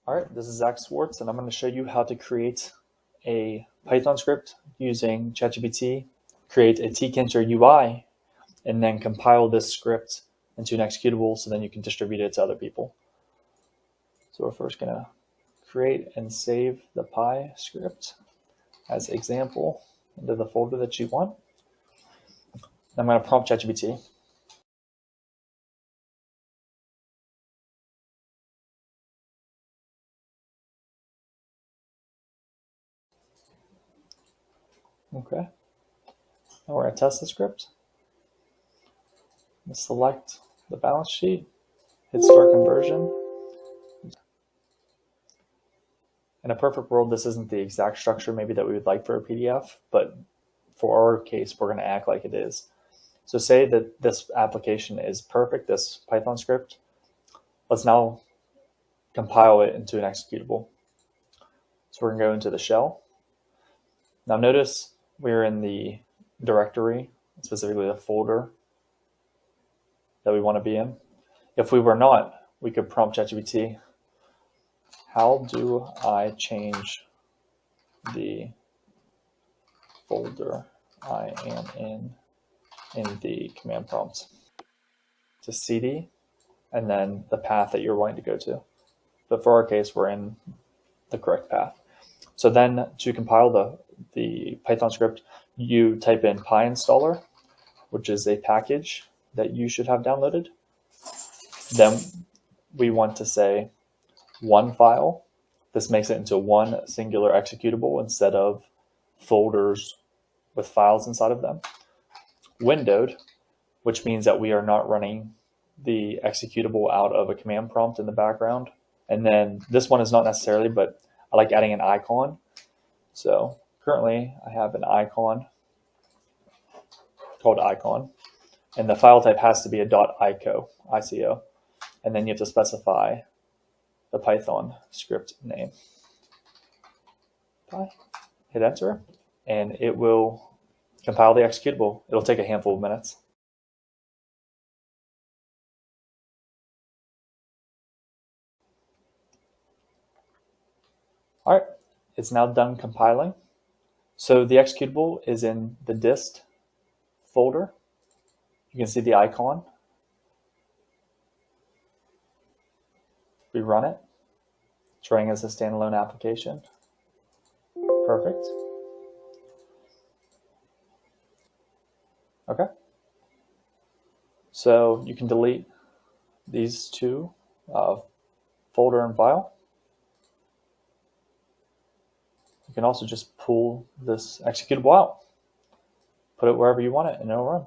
All right, this is Zach Swartz, and I'm going to show you how to create a Python script using ChatGPT, create a Tkinter UI, and then compile this script into an executable so then you can distribute it to other people. So we're first going to create and save the Py script as example into the folder that you want. I'm going to prompt ChatGPT. Okay. Now we're going to test the script. Let's select the balance sheet, hit start conversion. In a perfect world, this isn't the exact structure maybe that we would like for a PDF, but for our case, we're going to act like it is. So say that this application is perfect, this Python script. Let's now compile it into an executable. So we're going to go into the shell. Now notice we're in the directory, specifically the folder that we want to be in. If we were not, we could prompt ChatGPT, how do I change the folder I am in the command prompt to cd and then the path that you're wanting to go to. But for our case, we're in the correct path. So then to compile the Python script, you type in PyInstaller, which is a package that you should have downloaded. Then we want to say one file. This makes it into one singular executable instead of folders with files inside of them. Windowed, which means that we are not running the executable out of a command prompt in the background. And then this one is not necessarily, but I like adding an icon. So currently I have an icon called icon, and the file type has to be a .ico, ICO. And then you have to specify the Python script name. Hit enter, and it will compile the executable. It'll take a handful of minutes. All right, it's now done compiling. So the executable is in the dist folder. You can see the icon. We run it. It's running as a standalone application. Perfect. Okay. So you can delete these two, folder and file. You can also just pull this executable out, put it wherever you want it, and it'll run.